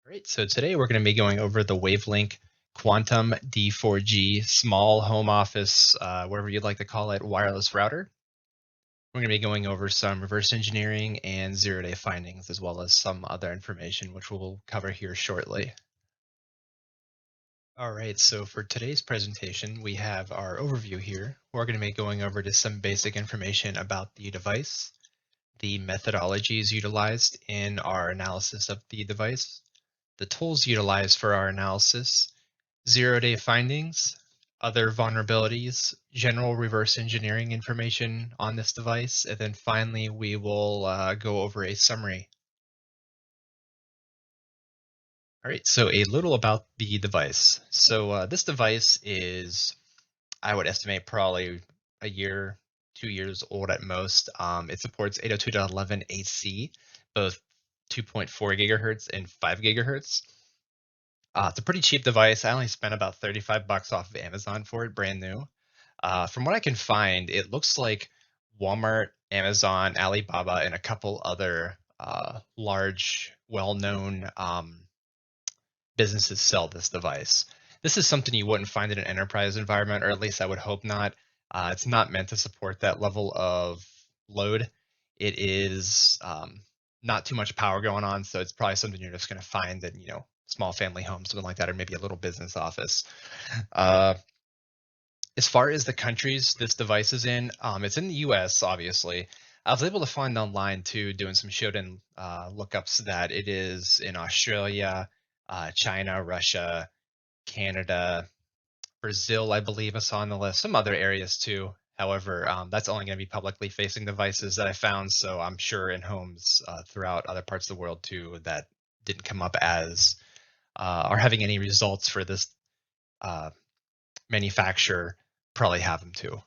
All right, so today we're going to be going over the Wavlink Quantum D4G small home office, whatever you'd like to call it, wireless router. We're going to be going over some reverse engineering and zero-day findings, as well as some other information, which we'll cover here shortly. All right, so for today's presentation, we have our overview here. We're going to be going over just some basic information about the device, the methodologies utilized in our analysis of the device, the tools utilized for our analysis, zero-day findings, other vulnerabilities, general reverse engineering information on this device, and then finally we will go over a summary. All right, so a little about the device. So this device is, I would estimate, probably a year, 2 years old at most. It supports 802.11ac, both 2.4 gigahertz and 5 gigahertz. It's a pretty cheap device. I only spent about 35 bucks off of Amazon for it, brand new. From what I can find, it looks like Walmart, Amazon, Alibaba, and a couple other large, well-known businesses sell this device. This is something you wouldn't find in an enterprise environment, or at least I would hope not. It's not meant to support that level of load. It is not too much power going on, so it's probably something you're just going to find in, small family homes, something like that, or maybe a little business office. As far as the countries this device is in, it's in the US, obviously. I was able to find online too, doing some Shodan lookups, that it is in Australia, China, Russia, Canada, Brazil, I believe I saw on the list, some other areas too. However, that's only going to be publicly facing devices that I found, so I'm sure in homes throughout other parts of the world too that didn't come up as or having any results for this manufacturer probably have them too.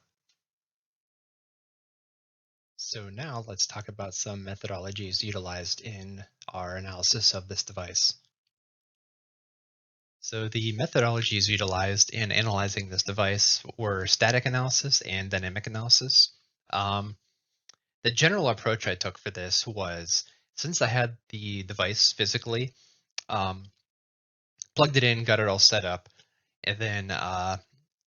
So now let's talk about some methodologies utilized in our analysis of this device. So the methodologies utilized in analyzing this device were static analysis and dynamic analysis. The general approach I took for this was, since I had the device physically, plugged it in, got it all set up, and then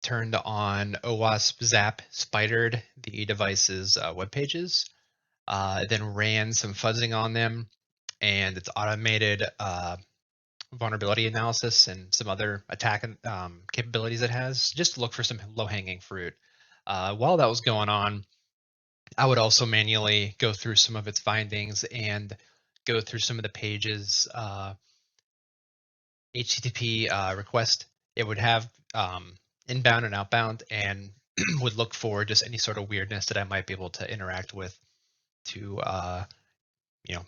turned on OWASP Zap, spidered the device's web pages, then ran some fuzzing on them, and its automated vulnerability analysis and some other attack capabilities it has, just to look for some low-hanging fruit. While that was going on, I would also manually go through some of its findings and go through some of the pages HTTP request it would have inbound and outbound, and would look for just any sort of weirdness that I might be able to interact with to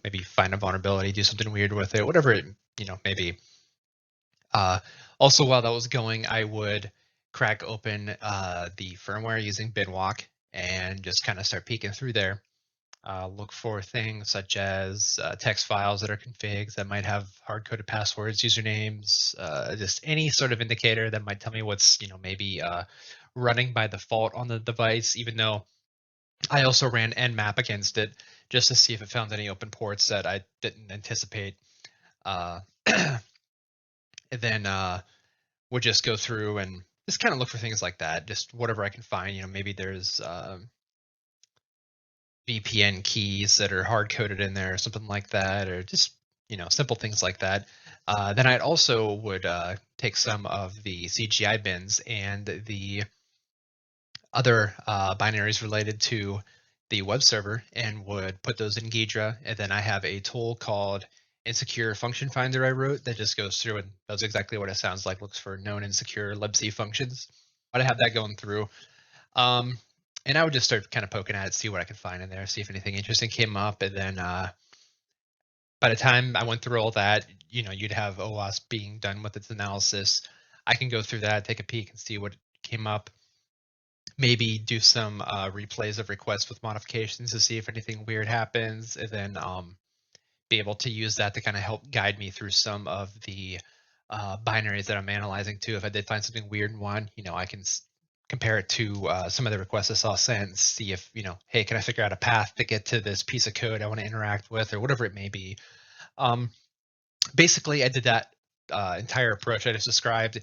maybe find a vulnerability, do something weird with it, whatever it may be. Also, while that was going, I would crack open the firmware using Binwalk and just kind of start peeking through there. Look for things such as text files that are configs that might have hard-coded passwords, usernames, just any sort of indicator that might tell me what's maybe running by default on the device, even though I also ran nmap against it just to see if it found any open ports that I didn't anticipate. And then would just go through and just kind of look for things like that, just whatever I can find. Maybe there's VPN keys that are hard-coded in there or something like that, or just simple things like that. Then I also would take some of the CGI bins and the other binaries related to the web server and would put those in Ghidra. And then I have a tool called Insecure Function Finder I wrote that just goes through and does exactly what it sounds like, looks for known insecure libc functions. I'd have that going through. And I would just start kind of poking at it, see what I could find in there, see if anything interesting came up. And then by the time I went through all that, you'd have OWASP being done with its analysis. I can go through that, take a peek and see what came up. Maybe do some replays of requests with modifications to see if anything weird happens, and then be able to use that to kind of help guide me through some of the binaries that I'm analyzing too. If I did find something weird in one, I can compare it to some of the requests I saw sent and see if, hey, can I figure out a path to get to this piece of code I want to interact with, or whatever it may be. Basically, I did that entire approach I just described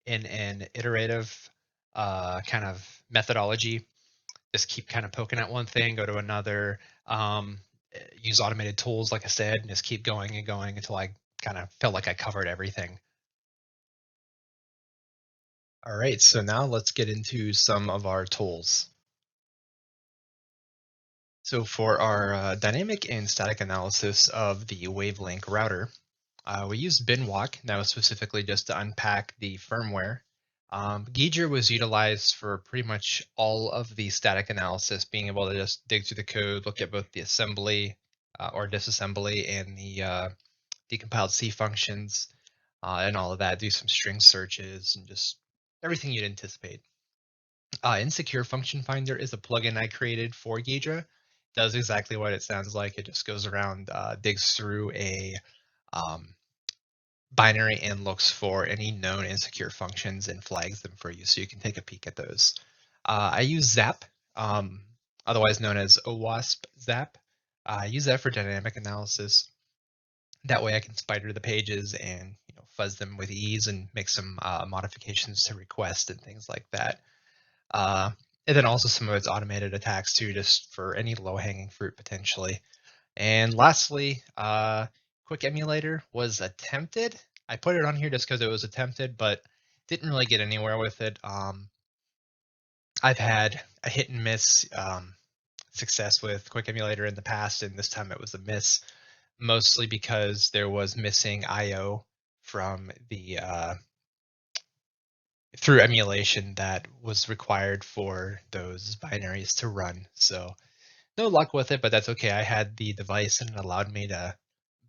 in an iterative kind of methodology. Just keep kind of poking at one thing, go to another, use automated tools, like I said, and just keep going and going until I kind of felt like I covered everything. All right, so now let's get into some of our tools. So for our dynamic and static analysis of the Wavlink router, we used binwalk. That was specifically just to unpack the firmware. Ghidra was utilized for pretty much all of the static analysis, being able to just dig through the code, look at both the assembly or disassembly and the decompiled C functions and all of that, do some string searches and just everything you'd anticipate. Insecure Function Finder is a plugin I created for Ghidra. Does exactly what it sounds like. It just goes around, digs through a um, binary and looks for any known insecure functions and flags them for you so you can take a peek at those. I use Zap, otherwise known as OWASP Zap. I use that for dynamic analysis. That way I can spider the pages and fuzz them with ease and make some modifications to request and things like that. Uh, and then also some of its automated attacks too, just for any low-hanging fruit potentially. And lastly, Quick Emulator was attempted. I put it on here just because it was attempted, but didn't really get anywhere with it. I've had a hit and miss success with Quick Emulator in the past, and this time it was a miss, mostly because there was missing I/O from the through emulation that was required for those binaries to run. So no luck with it, but that's okay. I had the device and it allowed me to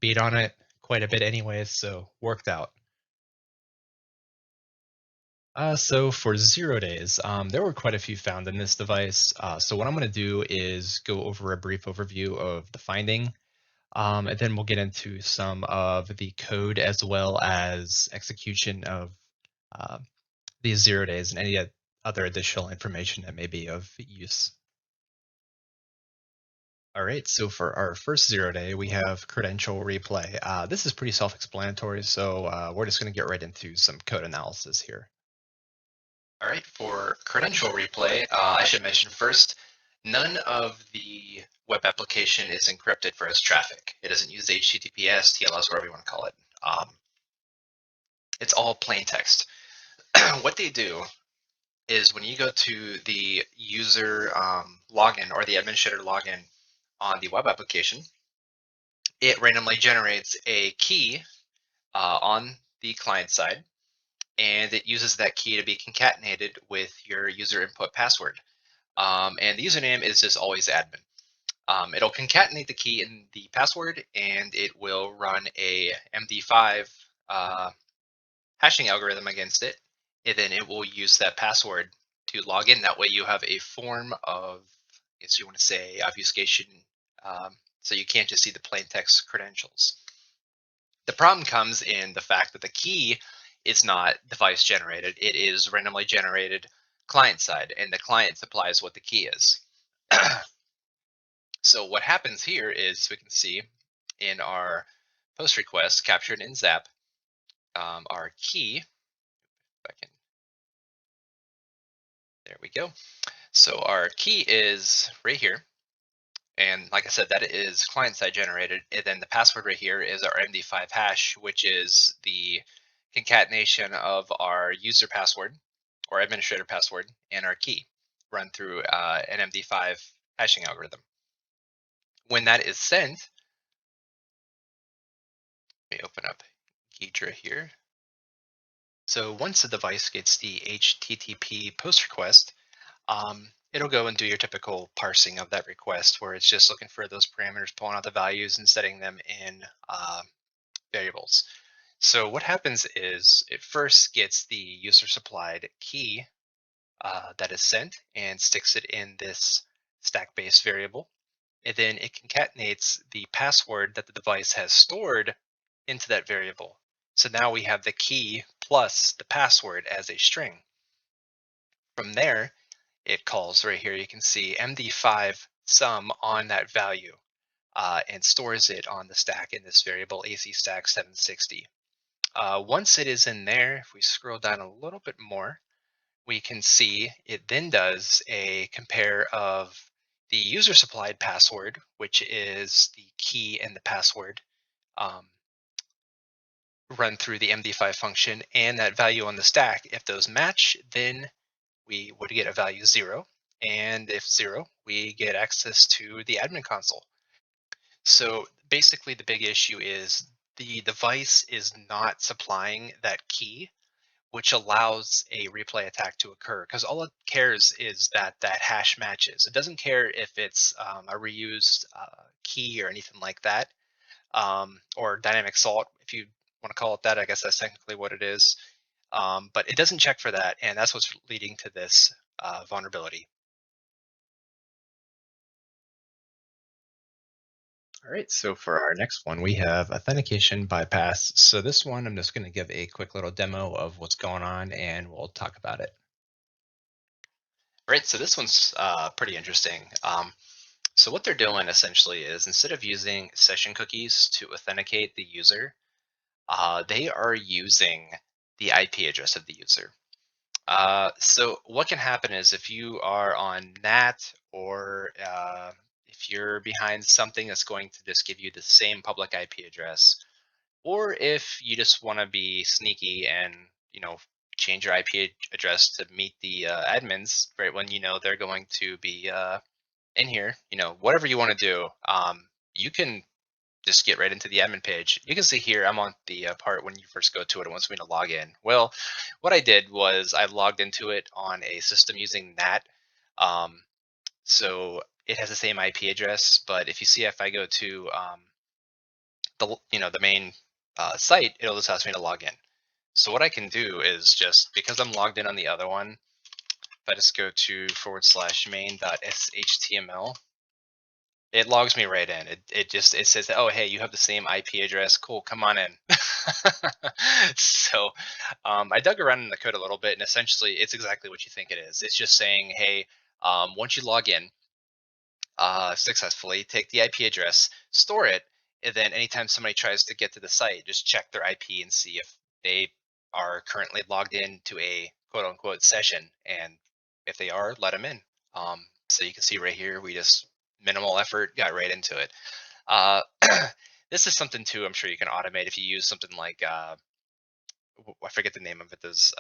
beat on it quite a bit anyways, so worked out. So for 0 days, there were quite a few found in this device. So what I'm going to do is go over a brief overview of the finding, and then we'll get into some of the code as well as execution of uh, these 0 days and any other additional information that may be of use. All right, so for our first 0 day, we have Credential Replay. This is pretty self-explanatory, so we're just going to get right into some code analysis here. All right, for Credential Replay, I should mention first, none of the web application is encrypted for its traffic. It doesn't use HTTPS, TLS, whatever you want to call it. It's all plain text. What they do is when you go to the user login or the administrator login on the web application, it randomly generates a key on the client side, and it uses that key to be concatenated with your user input password. And the username is just always admin. It'll concatenate the key and the password, and it will run a MD5 hashing algorithm against it, and then it will use that password to log in. That way you have a form of, I guess you want to say, obfuscation, so you can't just see the plain text credentials. The problem comes in the fact that the key is not device generated. It is randomly generated client side, and the client supplies what the key is. So what happens here is we can see in our post request captured in Zap, our key, if I can, there we go. So our key is right here. And like I said, that is client side generated. And then the password right here is our MD5 hash, which is the concatenation of our user password or administrator password and our key run through an MD5 hashing algorithm. When that is sent, let me open up Ghidra here. So once the device gets the HTTP post request, it'll go and do your typical parsing of that request, where it's just looking for those parameters, pulling out the values and setting them in variables. So what happens is it first gets the user supplied key that is sent and sticks it in this stack-based variable. And then it concatenates the password that the device has stored into that variable. So now we have the key plus the password as a string. From there, it calls right here, you can see MD5 sum on that value. and stores it on the stack in this variable AC stack 760. Once it is in there, if we scroll down a little bit more, we can see it then does a compare of the user supplied password, which is the key and the password, um, run through the MD5 function, and that value on the stack. If those match, then we would get a value 0. And if 0, we get access to the admin console. So basically, the big issue is the device is not supplying that key, which allows a replay attack to occur, because all it cares is that that hash matches. It doesn't care if it's a reused key or anything like that, or dynamic salt, if you want to call it that. I guess that's technically what it is. But it doesn't check for that, and that's what's leading to this vulnerability. All right, so for our next one, we have Authentication Bypass. So this one, I'm just going to give a quick little demo of what's going on, and we'll talk about it. All right, so this one's pretty interesting. So what they're doing essentially is, instead of using session cookies to authenticate the user, they are using the IP address of the user. So what can happen is, if you are on NAT, or if you're behind something that's going to just give you the same public IP address, or if you just want to be sneaky and change your IP address to meet the admins right when they're going to be in here, whatever you want to do, you can just get right into the admin page. You can see here, I'm on the part when you first go to it, it wants me to log in. Well, what I did was I logged into it on a system using NAT. Um, so it has the same IP address, but if you see, if I go to the main site, it'll just ask me to log in. So what I can do is, just because I'm logged in on the other one, if I just go to /main.shtml, it logs me right in. It says, oh, hey, you have the same IP address. Cool, come on in. So I dug around in the code a little bit, and essentially it's exactly what you think it is. It's just saying, hey, once you log in successfully, take the IP address, store it, and then anytime somebody tries to get to the site, just check their IP and see if they are currently logged in to a quote unquote session. And if they are, let them in. So you can see right here, we just minimal effort, got right into it. This is something too, I'm sure you can automate if you use something like, I forget the name of it, those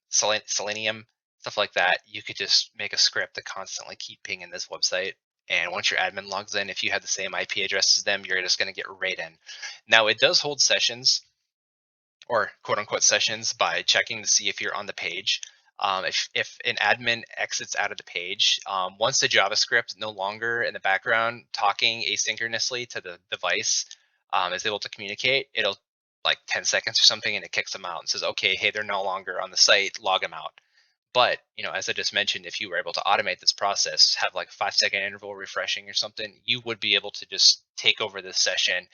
Selenium, stuff like that. You could just make a script to constantly keep pinging this website. And once your admin logs in, if you have the same IP address as them, you're just going to get right in. Now, it does hold sessions, or quote unquote sessions, by checking to see if you're on the page. If an admin exits out of the page, once the JavaScript no longer in the background talking asynchronously to the device is able to communicate, it'll like 10 seconds or something, and it kicks them out and says, okay, hey, they're no longer on the site, log them out. But as I just mentioned, if you were able to automate this process, have like a 5-second interval refreshing or something, you would be able to just take over this session,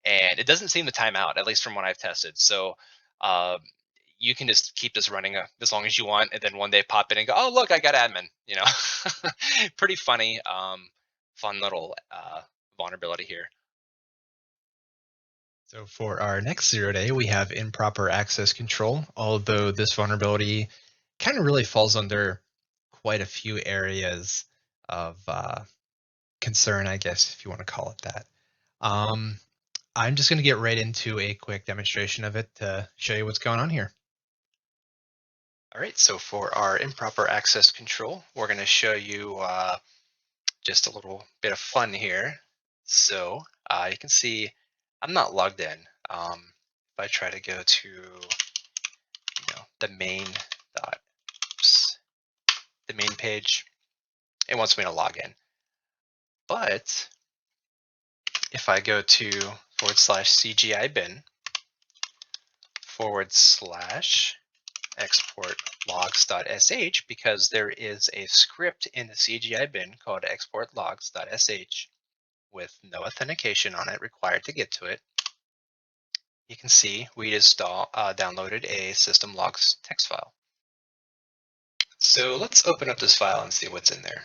and it doesn't seem to time out, at least from what I've tested. So uh, you can just keep this running as long as you want, and then one day pop in and go, oh, look, I got admin. Pretty funny, fun little vulnerability here. So for our next 0-day, we have improper access control, although this vulnerability kind of really falls under quite a few areas of concern, I guess, if you want to call it that. I'm just going to get right into a quick demonstration of it to show you what's going on here. All right, so for our improper access control, we're going to show you just a little bit of fun here. So you can see I'm not logged in. If I try to go to the main the main page, it wants me to log in. But if I go to /CGI bin /export logs.sh, because there is a script in the CGI bin called export logs.sh with no authentication on it required to get to it, you can see we just downloaded a system logs text file. So let's open up this file and see what's in there.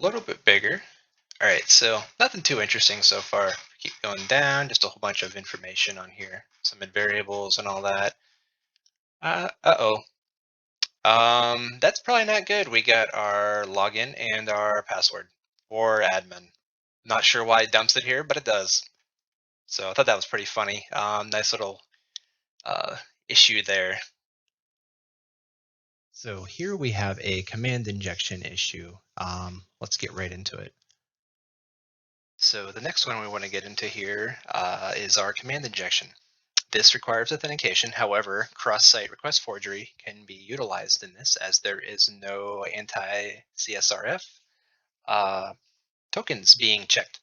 a little bit bigger. All right, so nothing too interesting so far. Keep going down, just a whole bunch of information on here, some variables and all that. Uh-oh. That's probably not good. We got our login and our password for admin. Not sure why it dumps it here, but it does. So I thought that was pretty funny. Nice little uh, issue there. So here we have a command injection issue. Let's get right into it. So the next one we want to get into here is our command injection. This requires authentication. However, cross-site request forgery can be utilized in this as there is no anti-CSRF tokens being checked.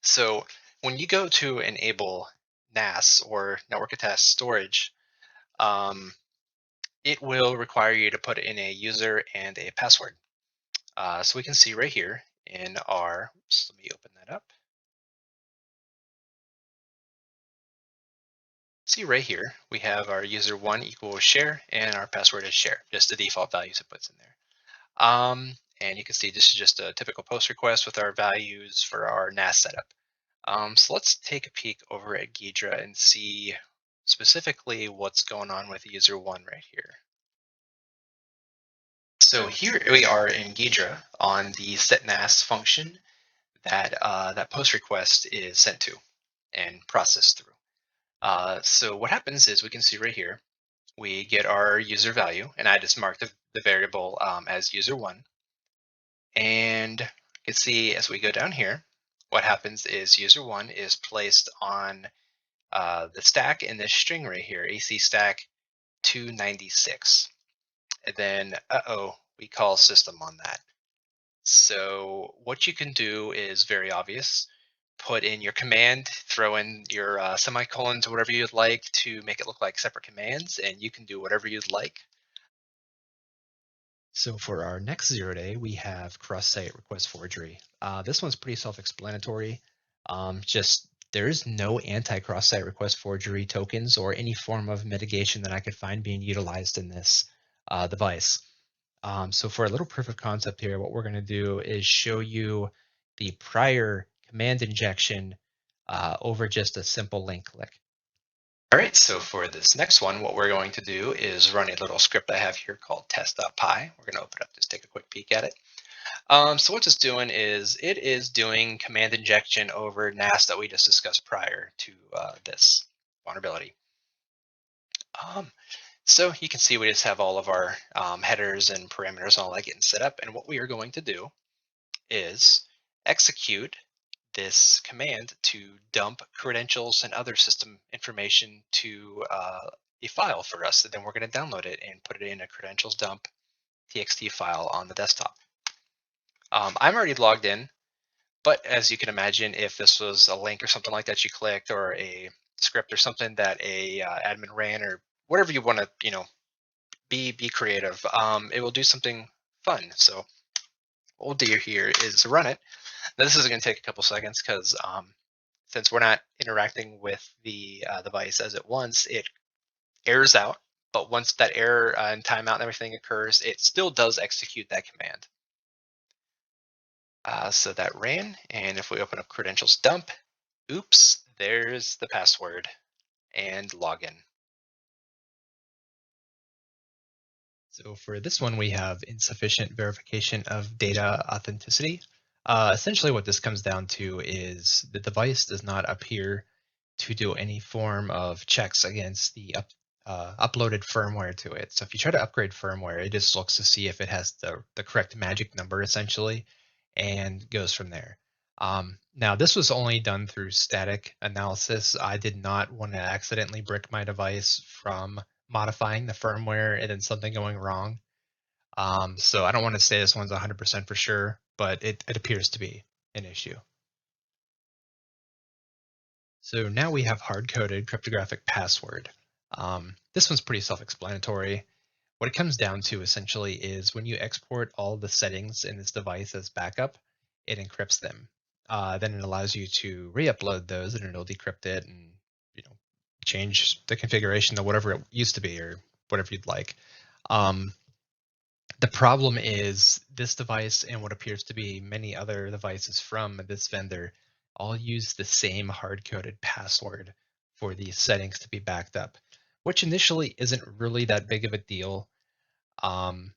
So when you go to enable NAS or network attached storage, it will require you to put in a user and a password. So we can see right here in our, let me open that up. See right here, we have our user1 equals share and our password is share, just the default values it puts in there. And you can see this is just a typical post request with our values for our NAS setup. So let's take a peek over at Ghidra and see specifically what's going on with user1 right here. So here we are in Ghidra on the setNAS function that that post request is sent to and processed through. So what happens is we can see right here, we get our user value, and I just marked the variable as user1. And you can see as we go down here, what happens is user1 is placed on the stack in this string right here, AC stack 296. And then, we call system on that. So what you can do is very obvious. Put in your command, throw in your semicolons or whatever you'd like to make it look like separate commands, and you can do whatever you'd like. So for our next 0-day, we have cross-site request forgery. This one's pretty self-explanatory. Just there's no anti-cross-site request forgery tokens or any form of mitigation that I could find being utilized in this device. So for a little proof of concept here, what we're going to do is show you the prior command injection over just a simple link click. All right, so for this next one, what we're going to do is run a little script I have here called test.py. We're going to open up, just take a quick peek at it. So what it's doing is it is doing command injection over NAS that we just discussed prior to this vulnerability. So you can see we just have all of our headers and parameters and all that getting set up. And what we are going to do is execute this command to dump credentials and other system information to a file for us. And then we're going to download it and put it in a credentials dump txt file on the desktop. I'm already logged in, but as you can imagine, if this was a link or something like that you clicked, or a script or something that a admin ran, or whatever you want to, be creative, it will do something fun. So what we'll do here is run it. Now this is going to take a couple seconds because since we're not interacting with the device as it wants, it errors out. But once that error and timeout and everything occurs, it still does execute that command. So that ran, and if we open up credentials dump, oops, there's the password and login. So for this one, we have insufficient verification of data authenticity. Essentially what this comes down to is the device does not appear to do any form of checks against the uploaded firmware to it. So if you try to upgrade firmware, it just looks to see if it has the correct magic number essentially and goes from there. Now this was only done through static analysis. I did not want to accidentally brick my device from modifying the firmware and then something going wrong. So I don't want to say this one's 100% for sure, but it appears to be an issue. So now we have hard-coded cryptographic password. This one's pretty self-explanatory. What it comes down to essentially is when you export all the settings in this device as backup, it encrypts them. Then it allows you to re-upload those and it'll decrypt it and change the configuration to whatever it used to be or whatever you'd like. The problem is this device and what appears to be many other devices from this vendor all use the same hard-coded password for these settings to be backed up, which initially isn't really that big of a deal. Um,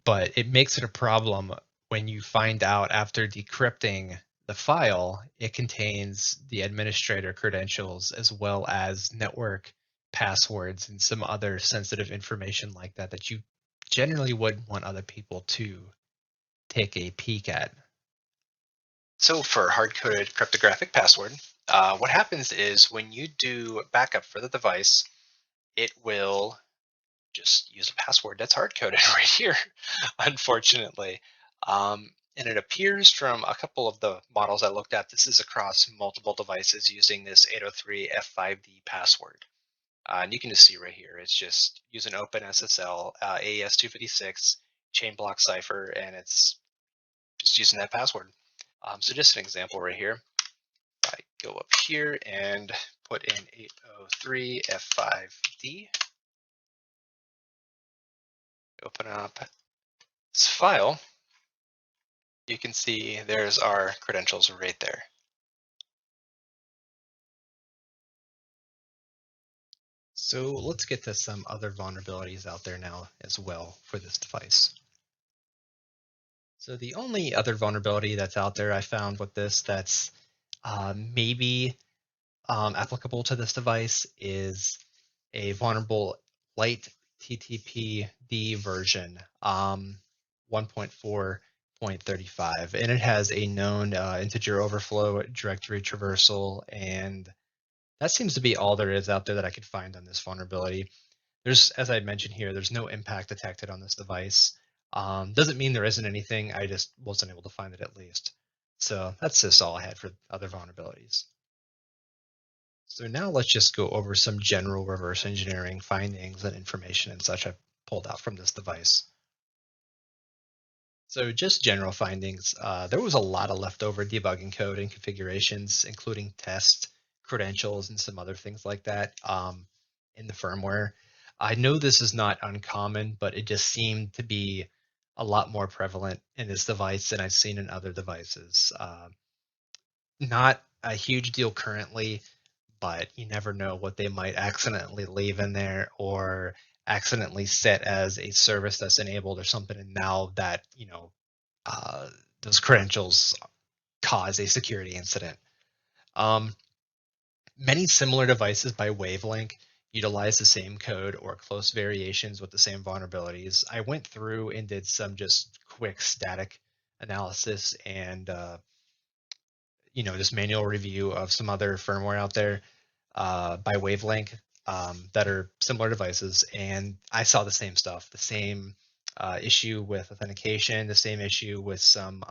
but it makes it a problem when you find out after decrypting the file, it contains the administrator credentials as well as network passwords and some other sensitive information like that that you generally wouldn't want other people to take a peek at. So for hard-coded cryptographic password, what happens is when you do backup for the device, it will just use a password that's hard coded right here, unfortunately. And it appears from a couple of the models I looked at, this is across multiple devices using this 803 F5D password. And you can just see right here, it's just using OpenSSL, AES-256, chain block cipher, and it's just using that password. So just an example right here. If I go up here and put in 803 F5D, open up this file, you can see there's our credentials right there. So let's get to some other vulnerabilities out there now as well for this device. So the only other vulnerability that's out there I found with this that's maybe applicable to this device is a vulnerable Lighttpd version 1.4.35, and it has a known integer overflow, directory traversal, and that seems to be all there is out there that I could find on this vulnerability. There's, as I mentioned here, there's no impact detected on this device. Doesn't mean there isn't anything, I just wasn't able to find it at least. So that's just all I had for other vulnerabilities. So now let's just go over some general reverse engineering findings and information and such I pulled out from this device. So just general findings, there was a lot of leftover debugging code and configurations, including test credentials and some other things like that in the firmware. I know this is not uncommon, but it just seemed to be a lot more prevalent in this device than I've seen in other devices. Not a huge deal currently, but you never know what they might accidentally leave in there or accidentally set as a service that's enabled or something. And now that, uh, those credentials cause a security incident. Um, Many similar devices by Wavlink utilize the same code or close variations with the same vulnerabilities. I went through and did some just quick static analysis and just manual review of some other firmware out there by Wavlink that are similar devices, and I saw the same stuff, the same issue with authentication, the same issue with some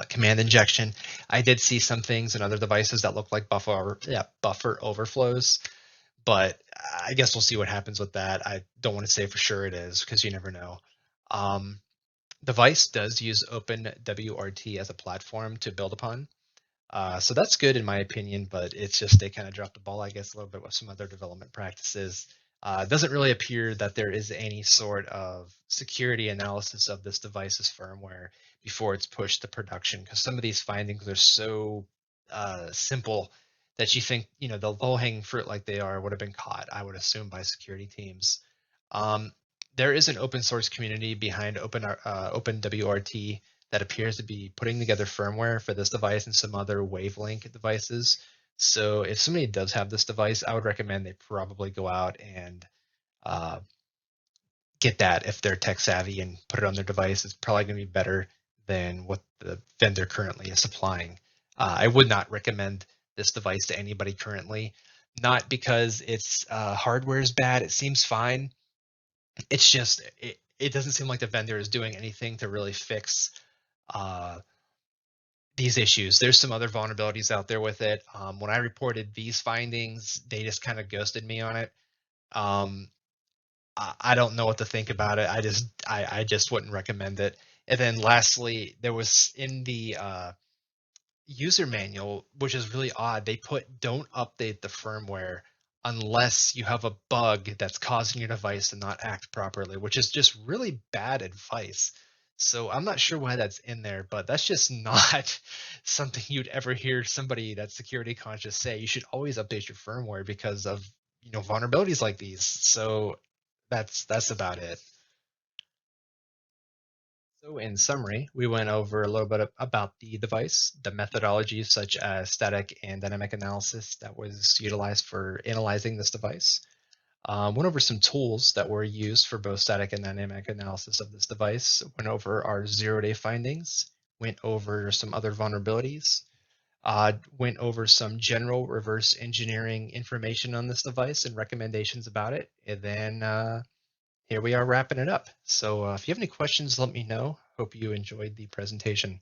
command injection. I did see some things in other devices that look like buffer overflows, but I guess we'll see what happens with that. I don't want to say for sure it is because you never know. Um, Device does use OpenWRT as a platform to build upon. So that's good in my opinion, but it's just they kind of dropped the ball, I guess, a little bit with some other development practices. It doesn't really appear that there is any sort of security analysis of this device's firmware before it's pushed to production, because some of these findings are so simple that you think, the low-hanging fruit like they are would have been caught, I would assume, by security teams. Um, there is an open source community behind OpenWRT that appears to be putting together firmware for this device and some other Wavlink devices. So if somebody does have this device, I would recommend they probably go out and uh, get that if they're tech savvy and put it on their device. It's probably going to be better than what the vendor currently is supplying. I would not recommend this device to anybody currently, not because its hardware is bad. It seems fine. It's just it doesn't seem like the vendor is doing anything to really fix uh, these issues. There's some other vulnerabilities out there with it. When I reported these findings, they just kind of ghosted me on it. Um, I don't know what to think about it. I just wouldn't recommend it. And then lastly, there was in the user manual, which is really odd. They put don't update the firmware unless you have a bug that's causing your device to not act properly, which is just really bad advice. So I'm not sure why that's in there, but that's just not something you'd ever hear somebody that's security conscious say. You should always update your firmware because of, vulnerabilities like these. So that's about it. So in summary, we went over a little bit about the device, the methodologies such as static and dynamic analysis that was utilized for analyzing this device. Went over some tools that were used for both static and dynamic analysis of this device, went over our zero-day findings, went over some other vulnerabilities, went over some general reverse engineering information on this device and recommendations about it, and then here we are wrapping it up. So if you have any questions, let me know. Hope you enjoyed the presentation.